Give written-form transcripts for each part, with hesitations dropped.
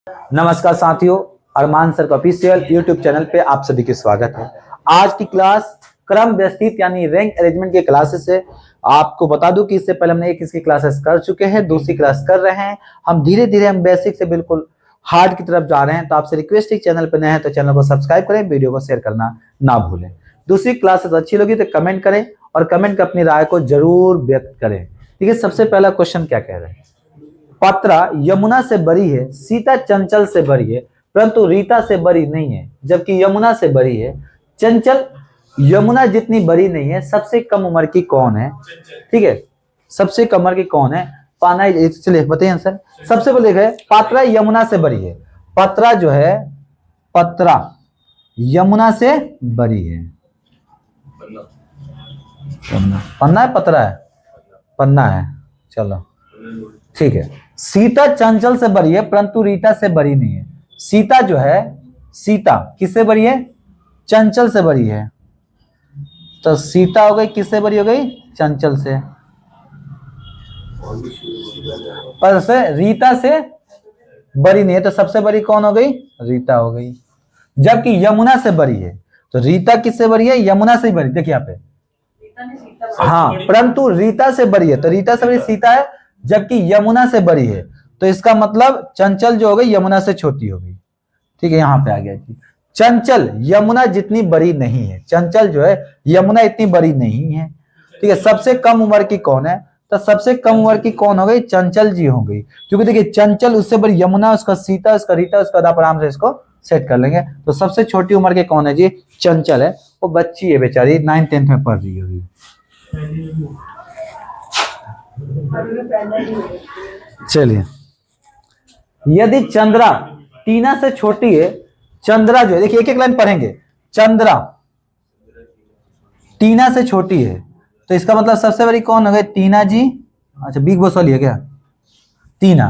नमस्कार साथियों, अरमान सर का ऑफिशियल यूट्यूब चैनल पे आप सभी के स्वागत है। आज की क्लास क्रम व्यवस्थित यानी रैंक अरेंजमेंट के क्लासेस है। आपको बता दूं कि इससे पहले हमने एक इसकी क्लासेस कर चुके हैं, दूसरी क्लास कर रहे हैं। हम धीरे धीरे हम बेसिक से बिल्कुल हार्ड की तरफ जा रहे हैं। तो आपसे रिक्वेस्ट है, चैनल पर नए हैं तो चैनल को सब्सक्राइब करें, वीडियो को शेयर करना ना भूलें। दूसरी क्लासेस अच्छी लगी तो कमेंट करें और कमेंट कर अपनी राय को जरूर व्यक्त करें। ठीक है, सबसे पहला क्वेश्चन क्या कह रहे हैं? पत्रा यमुना से बड़ी है, सीता चंचल से बड़ी है, परंतु रीता से बड़ी नहीं है। जबकि यमुना से बड़ी है, चंचल यमुना जितनी बड़ी नहीं है। सबसे कम उम्र की कौन है? ठीक है, सबसे कम उम्र की कौन है? पाना, चलिए बताइए आंसर। सबसे पहले देखे, पत्रा यमुना से बड़ी है। पत्रा जो है, पत्रा यमुना से बड़ी है। पन्ना है, पत्रा है, पन्ना है। चलो ठीक है। सीता चंचल से बड़ी है परंतु रीता से बड़ी नहीं है। सीता जो है, सीता किससे बड़ी है? चंचल से बड़ी है। तो सीता हो गई किससे बड़ी हो गई? चंचल से। पर से रीता से बड़ी नहीं है, तो सबसे बड़ी कौन हो गई? रीता हो गई। जबकि यमुना से बड़ी है, तो रीता किससे बड़ी है? यमुना से बड़ी। देखिए यहाँ पे, हाँ, परंतु रीता से बड़ी है, तो रीता से बड़ी सीता है, जबकि यमुना से बड़ी है। तो इसका मतलब चंचल जो हो गई यमुना से छोटी हो गई। ठीक है, यहां पे आ गया जी। चंचल यमुना जितनी बड़ी नहीं है। चंचल जो है यमुना इतनी बड़ी नहीं है। ठीक है, सबसे कम उम्र की कौन है? तो सबसे कम उम्र की कौन हो गई? चंचल जी हो गई। क्योंकि देखिए, चंचल उससे बड़ी यमुना, उसका सीता, उसका रीता, उसका आप आराम से इसको सेट कर लेंगे। तो सबसे छोटी उम्र के कौन है जी? चंचल है। वो बच्ची है बेचारी, 9th-10th में पढ़ रही होगी। चलिए, यदि चंद्रा टीना से छोटी है, चंद्रा जो है, देखिए एक एक लाइन पढ़ेंगे। चंद्रा टीना से छोटी है, तो इसका मतलब सबसे बड़ी कौन हो गई? टीना जी। अच्छा, बिग बॉस वाली है क्या? टीना।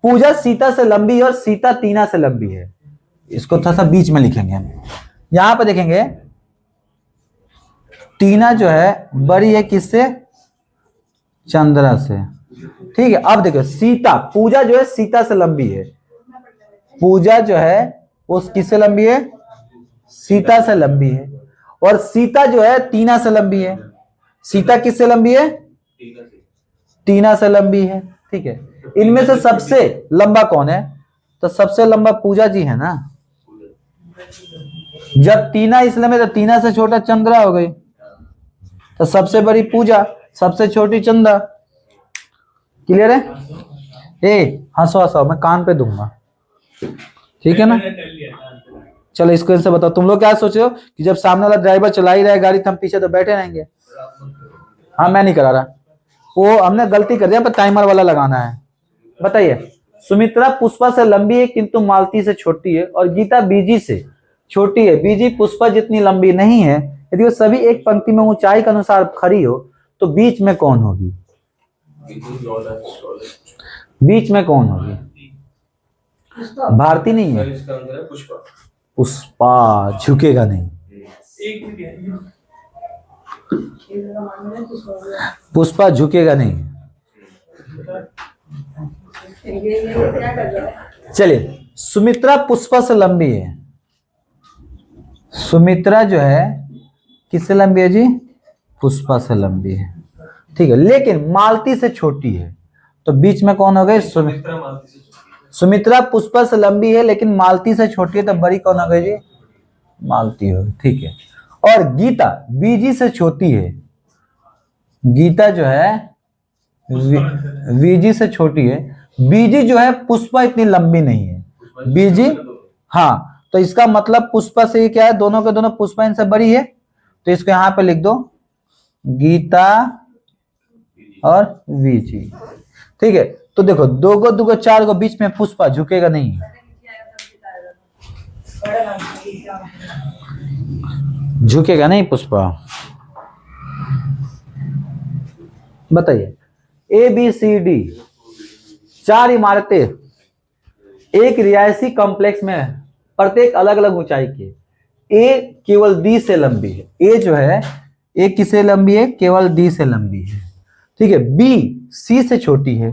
पूजा सीता से लंबी है और सीता टीना से लंबी है। इसको थोड़ा सा बीच में लिखेंगे हम। यहां पर देखेंगे, टीना जो है बड़ी है किससे? चंद्रा से। ठीक है, अब देखो सीता, पूजा जो है सीता से लंबी है। पूजा जो है वो किससे लंबी है? सीता से लंबी है। और सीता जो है टीना से लंबी है। सीता किससे लंबी है? टीना से लंबी है। ठीक है, इनमें से सबसे लंबा कौन है? तो सबसे लंबा पूजा जी है ना। जब टीना इसलिए में, तो टीना से छोटा चंद्रा हो गई, तो सबसे बड़ी पूजा, सबसे छोटी चंद्रा। क्लियर है? ए हंसो हंसो, मैं कान पे दूंगा। ठीक है ना? चलो इसको इनसे बताओ, तुम लोग क्या सोच रहे हो कि जब सामने वाला ड्राइवर चला ही रहा है गाड़ी तो हम पीछे तो बैठे रहेंगे? हाँ, मैं नहीं करा रहा, वो हमने गलती कर दिया, पर टाइमर वाला लगाना है। बताइए, सुमित्रा पुष्पा से लंबी है किंतु मालती से छोटी है, और गीता बीजी से छोटी है। बीजी पुष्पा जितनी लंबी नहीं है। यदि वो सभी एक पंक्ति में ऊंचाई के अनुसार खड़ी हो तो बीच में कौन होगी? बीच में कौन होगी? भारती नहीं है, पुष्पा झुकेगा नहीं। पुष्पा झुकेगा नहीं। चलिए, सुमित्रा पुष्पा से लंबी है। सुमित्रा जो है किससे लंबी है जी? पुष्पा से लंबी है। ठीक है, लेकिन मालती से छोटी है, तो बीच में कौन हो गई? सुमित्रा पुष्पा से लंबी है लेकिन मालती से छोटी है, तो बड़ी कौन हो गई जी? मालती हो। ठीक है, और गीता बीजी से छोटी है। गीता जो है बीजी से छोटी है। बीजी जो है पुष्पा इतनी लंबी नहीं है। बीजी, हाँ, तो इसका मतलब पुष्पा से क्या है? दोनों के दोनों पुष्पा इनसे बड़ी है, तो इसको यहां पे लिख दो, गीता और बीजी। ठीक है, तो देखो, दो गो दो गो चार गो, बीच में पुष्पा झुकेगा नहीं। झुकेगा नहीं पुष्पा। बताइए, ए बी सी डी 4 इमारतें एक रिहायशी कॉम्प्लेक्स में, प्रत्येक अलग अलग ऊंचाई की। ए केवल डी से लंबी है। ए जो है, ए किससे लंबी है? केवल डी से लंबी है। ठीक है, बी सी से छोटी है।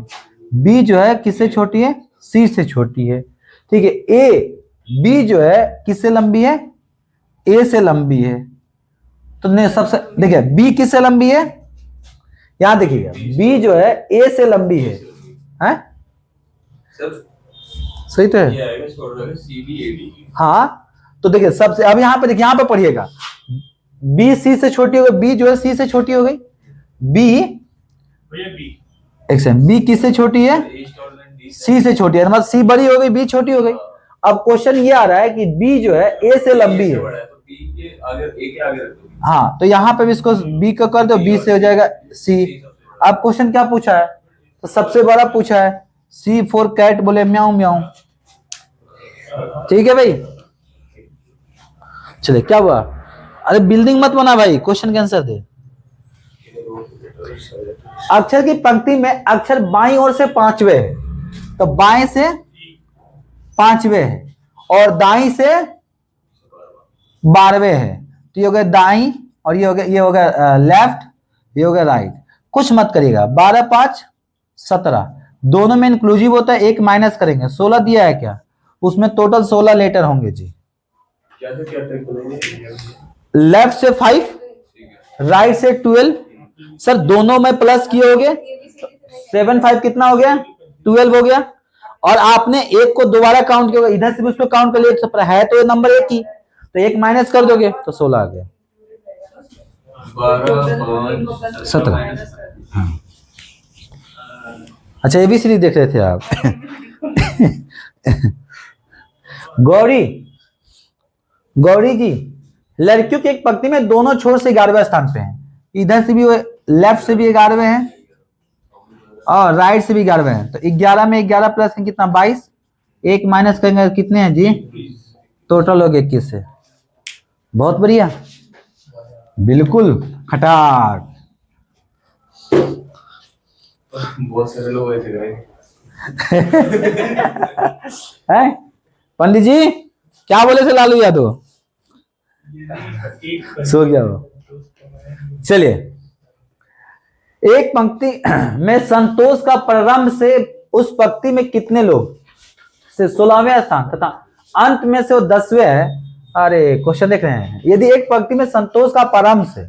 बी जो है किससे छोटी है? सी से छोटी है। ठीक है। ए बी जो है किससे लंबी है, ए से लंबी है। तो नहीं, सबसे देखिए बी किससे लंबी है, यहां देखिएगा बी जो है ए से लंबी है, हैं? सही तो है। हाँ तो देखिए सबसे, अब यहां पे देखिए, यहां पे पढ़िएगा, बी सी से छोटी हो गई, बी जो है सी से छोटी हो गई, बी एक सेकंड, बी किससे छोटी है, सी से छोटी है, मतलब सी बड़ी हो गई, बी छोटी हो गई। अब क्वेश्चन ये आ रहा है कि बी जो है ए से लंबी है, हाँ तो यहाँ पे भी इसको बी को कर दो, बी से हो जाएगा सी। अब क्वेश्चन क्या पूछा है, तो सबसे बड़ा पूछा है, सी फॉर कैट, बोले म्याऊं म्याऊं। ठीक है भाई, चलिए क्या हुआ, अरे बिल्डिंग मत बना भाई, क्वेश्चन के आंसर दे। अक्षर की पंक्ति में अक्षर बाईं ओर से पांचवे है, तो बाएं से पांचवे है और दाईं से 12वें है, तो ये हो गया दाईं और ये हो गया लेफ्ट, ये हो गया राइट। कुछ मत करिएगा, 12 5 17 दोनों में इंक्लूसिव होता है, एक माइनस करेंगे, 16 दिया है क्या, उसमें टोटल 16 लेटर होंगे जी। लेफ्ट से 5, राइट से 12, सर दोनों में प्लस किए होगे, 7 5 कितना हो गया, 12 हो गया। और आपने एक को दोबारा काउंट किया, इधर से भी उसको काउंट कर लिया, है तो ये नंबर एक ही, तो एक माइनस कर दोगे तो 16 आ गया, 17। अच्छा एबीसीडी देख रहे थे आप। गौरी जी, लड़कियों की एक पंक्ति में दोनों छोर से 11वें स्थान पे हैं, इधर से भी लेफ्ट से भी 11वें हैं और राइट से भी 11वें हैं, तो 11 में 11 प्लस कितना 22, एक माइनस करेंगे कितने हैं जी, टोटल हो गया 21 से। बहुत बढ़िया, बिल्कुल खटाक। बहुत सारे लोग ऐसे करेंगे। पंडित जी क्या बोले थे लालू यादव, सो गया वो। चलिए, एक पंक्ति में संतोष का प्रारंभ से उस पंक्ति में कितने लोग से 16वें स्थान तथा अंत में से वो 10वें है। अरे क्वेश्चन देख रहे हैं, यदि एक पंक्ति में संतोष का प्रारंभ से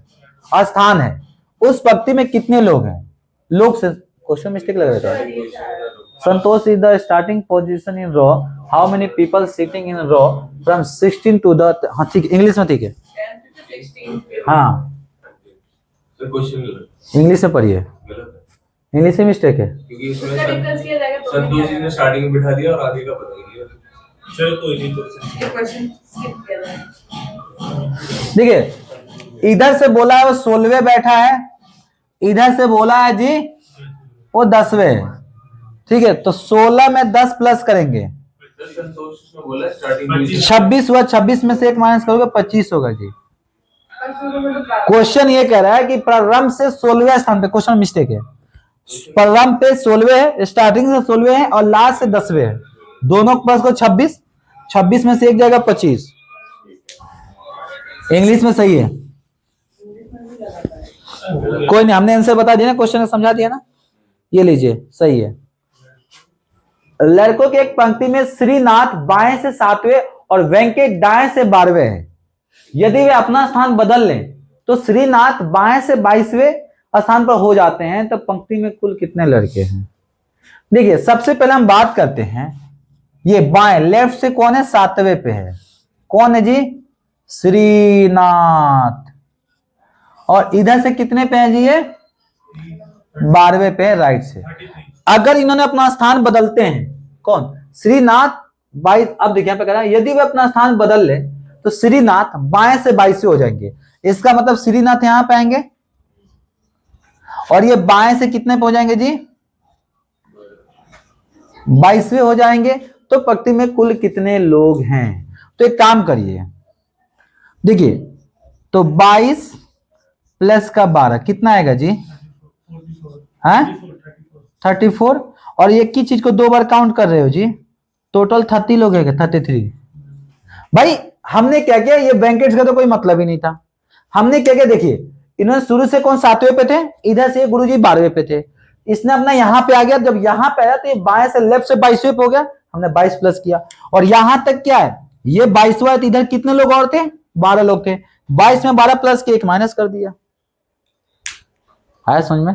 स्थान है, उस पंक्ति में कितने लोग हैं, लोग से क्वेश्चन मिस्टेक लग रहा था। Santosh is the starting position in row, how many people sitting in row from 16 to the, हाँ ठीक है इंग्लिश में, ठीक है हाँ इंग्लिश में पढ़िए, इंग्लिश में मिस्टेक है क्योंकि इसमें संतोष जी ने स्टार्टिंग में बिठा दिया और आगे का बता दिया। चलो कोई नहीं, देखिए इधर से बोला है वो 16वें बैठा है, इधर से बोला है जी वो 10वें है, ठीक है, तो 16 में 10 प्लस करेंगे, संतोष ने बोला स्टार्टिंग 26 हुआ, 26 में से एक माइनस करोगे 25 होगा जी। क्वेश्चन ये कह रहा है कि प्रारंभ से 16वें स्थान पे, क्वेश्चन मिस्टेक है, प्रारंभ पे 16वें है, स्टार्टिंग से 16वें है और लास्ट से 10वें है, दोनों प्लस को 26, 26 में से एक जाएगा 25। इंग्लिश में सही है, कोई नहीं, हमने आंसर बता दिया ना, क्वेश्चन समझा दिया ना, ये लीजिए सही है। लड़कों की एक पंक्ति में श्रीनाथ बाएं से 7वें और वेंकट दाएं से 12वें है, यदि वे अपना स्थान बदल लें तो श्रीनाथ बाएं से 22वें स्थान पर हो जाते हैं, तो पंक्ति में कुल कितने लड़के हैं। देखिए सबसे पहले हम बात करते हैं, ये बाएं लेफ्ट से कौन है, 7वें पे है, कौन है जी, श्रीनाथ, और इधर से कितने पे है जी, ये 12वें पे है राइट से। अगर इन्होंने अपना स्थान बदलते हैं, कौन, श्रीनाथ 22, अब देखिए पे कह रहा है यदि वे अपना स्थान बदल ले तो श्रीनाथ बाएं से 22वें हो जाएंगे, इसका मतलब श्रीनाथ यहां पे आएंगे और ये बाएं से कितने पे हो जाएंगे जी, 22वें हो जाएंगे। तो पंक्ति में कुल कितने लोग हैं, तो एक काम करिए, देखिए तो 22 प्लस का 12 कितना आएगा जी, हाँ 34, और एक ही चीज को 2 बार काउंट कर रहे हो जी, टोटल 30 लोग है, 33। भाई हमने क्या किया, ये ब्रैकेट्स का तो कोई मतलब ही नहीं था, हमने क्या किया, देखिए इन्होंने शुरू से कौन 7वें पे थे, इधर से गुरुजी 12वें पे थे, इसने अपना यहां पे आ गया, जब यहां पे आया तो ये बाएं से लेफ्ट से 22वें पे हो गया, हमने 22 प्लस किया, और यहां तक क्या है, ये 22वां है तो इधर कितने लोग और थे, 12 लोग थे। 22 में 12 प्लस के 1 माइनस कर दिया। आया समझ में?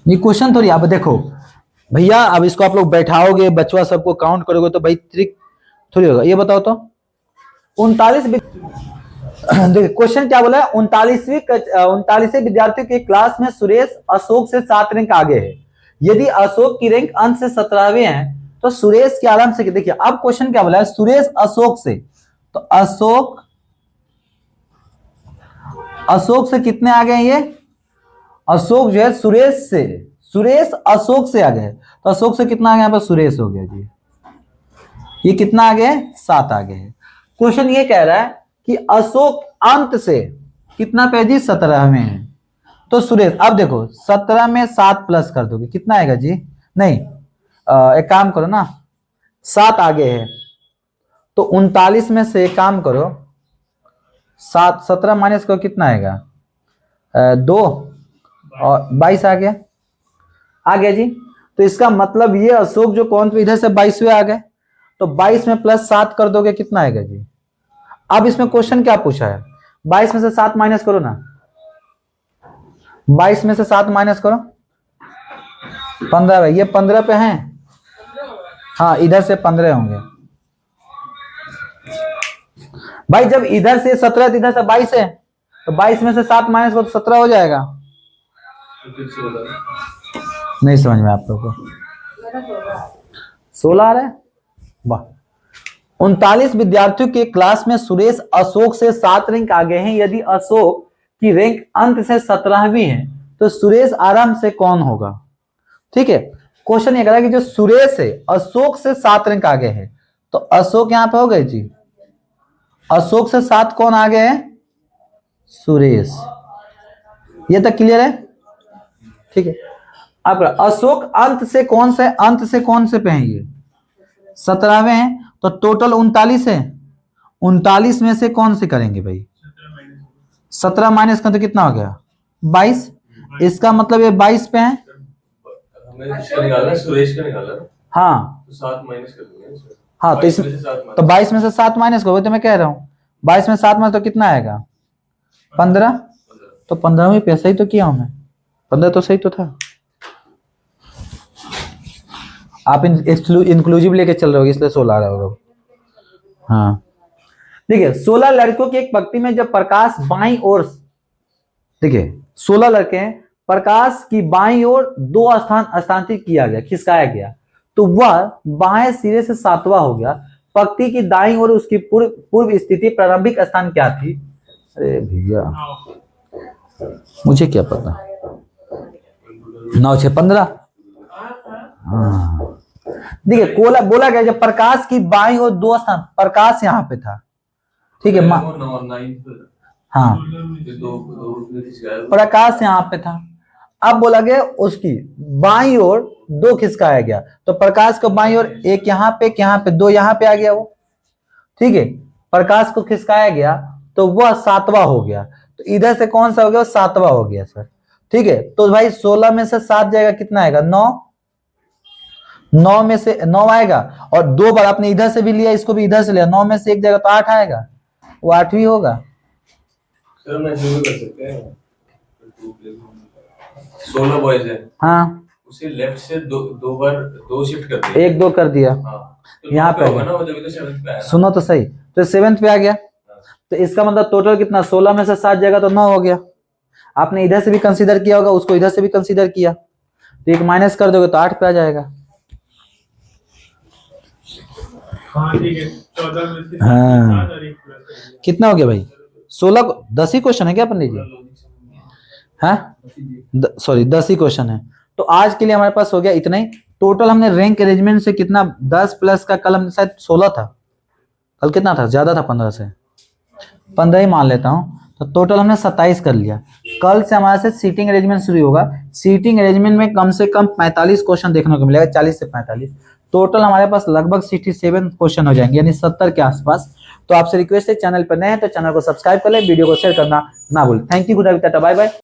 ये क्वेश्चन थोड़ी, अब देखो भैया, अब इसको आप लोग बैठाओगे, बचवा सबको काउंट करोगे तो भाई ट्रिक थोड़ी होगा। ये बताओ तो 39, देखिए क्वेश्चन क्या बोला है, 39वें विद्यार्थियों के क्लास में सुरेश अशोक से 7 रैंक आगे है। यदि अशोक की रैंक अंत से 17वें है तो सुरेश के आराम से, देखिए अब क्वेश्चन क्या बोला है, सुरेश अशोक से, तो अशोक से कितने आगे हैं ये, अशोक जो है सुरेश अशोक से आगे है, तो अशोक से कितना आगे, यहाँ पर सुरेश हो गया जी, ये कितना आगे है, 7 आगे है। क्वेश्चन ये कह रहा है कि अशोक अंत से कितना पे जी, 17 में है, तो सुरेश, अब देखो 17 में 7 प्लस कर दोगे कितना आएगा जी, नहीं एक काम करो ना, 7 आगे है तो 39 में से एक काम करो, 17 माइनस करो कितना आएगा, 2 और 22 आ गया जी। तो इसका मतलब ये अशोक जो कौन, तो इधर से 22वें आ गए, तो 22 में प्लस 7 कर दोगे कितना आएगा जी। अब इसमें क्वेश्चन क्या पूछा है, 22 में से 7 माइनस करो ना, 22 में से 7 माइनस करो, 15 है, ये 15 पे हैं, हाँ इधर से 15 होंगे भाई। जब इधर से 17 तो इधर से 22 है, तो 22 में से 7 माइनस करो तो 17 हो जाएगा। नहीं समझ में आप लोगों को, 16 आ रहा है, वाह। 39 विद्यार्थियों के क्लास में सुरेश अशोक से 7 रैंक आगे हैं। यदि अशोक की रैंक अंत से 17वीं है तो सुरेश आराम से कौन होगा। ठीक है, क्वेश्चन ये कह रहा है कि जो सुरेश है अशोक से 7 रैंक आगे है, तो अशोक यहां पे हो गए जी, अशोक से 7 कौन आगे है, सुरेश। ये तक क्लियर है? ठीक है, अब अशोक अंत से कौन से पे हैं, ये 17वें हैं, तो टोटल 39 है, 39 में से कौन से करेंगे भाई, 17 माइनस का तो कितना हो गया, 22। इसका मतलब ये 22 पे है, सुरेश का निकाला, हाँ तो 7 माइनस कर देंगे, हाँ, तो इसमें तो 22 में से 7 माइनस करो, तो मैं कह रहा हूँ 22 में 7 माइनस तो कितना आएगा, 15। तो 15 में पैसा ही तो किया हूं मैं, 15 तो सही तो था। आप इंक्लूसिव लेके चल रहे हो इसलिए 16 आ रहा होगा। हाँ देखिए, 16 लड़कों की एक पंक्ति में जब प्रकाश बाईं ओर, देखिए 16 लड़के हैं, प्रकाश की बाईं ओर 2 स्थान स्थानांतरित किया गया, खिसकाया गया, तो वह बाएं सिरे से 7वां हो गया। पंक्ति की दाईं ओर उसकी पूर्व स्थिति प्रारंभिक स्थान क्या थी। अरे भैया मुझे क्या पता, 9 6 15। हाँ देखिए, कोला बोला गया जब प्रकाश की बाईं ओर 2 स्थान, प्रकाश यहाँ पे था, ठीक है, हाँ प्रकाश यहाँ पे था। अब बोला गया उसकी बाईं ओर 2 खिसकाया गया, तो प्रकाश को बाईं ओर एक यहाँ पे 2 यहाँ पे आ गया वो, ठीक है, प्रकाश को खिसकाया गया तो वह 7वां हो गया, तो इधर से कौन सा हो गया, 7वां हो गया सर। ठीक है, तो भाई 16 में से 7 जाएगा कितना आएगा, 9 में से 9 आएगा, और 2 बार आपने इधर से भी लिया, इसको भी इधर से लिया, 9 में से 1 जाएगा तो 8 आएगा, वो 8वीं होगा। सर मैं जो कर सकते हैं, 16 बॉयज है, हाँ उसे लेफ्ट से दो बार 2 शिफ्ट कर दिया, 1 2 कर दिया, हाँ, तो यहाँ पे होगा ना, वो जब तो 7th पे आया, सुनो तो सही, तो 7th पे आ गया, तो इसका मतलब टोटल कितना, 16 में से 7 जाएगा तो 9 हो गया। आपने इधर से भी कंसीडर किया होगा, उसको इधर से भी कंसीडर किया, तो 1 माइनस कर दोगे तो 8 पे आ जाएगा। हाँ ठीक है, 14 में से हाँ। 7 और 1 प्लस कितना हो गया भाई, 16 10 ही क्वेश्चन है क्या पंडित जी, हाँ सॉरी 10 ही क्वेश्चन है। तो आज के लिए हमारे पास हो गया इतना ही। टोटल हमने रैंक अरेंजमेंट से कितना, 10 प्लस का कल हम शायद 16 था, कल कितना था, ज्यादा था, 15 से 15 ही मान लेता हूँ, तो टोटल हमने 27 कर लिया। कल से हमारे से सीटिंग अरेंजमेंट शुरू होगा। सीटिंग अरेंजमेंट में कम से कम 45 क्वेश्चन देखने को मिलेगा, 40 से 45। टोटल हमारे पास लगभग 67 क्वेश्चन हो जाएंगे, यानी 70 के आसपास। तो आपसे रिक्वेस्ट है, चैनल पर नए हैं तो चैनल को सब्सक्राइब कर ले, वीडियो को शेयर करना ना भूलें। Thank you, good night, tata, bye bye.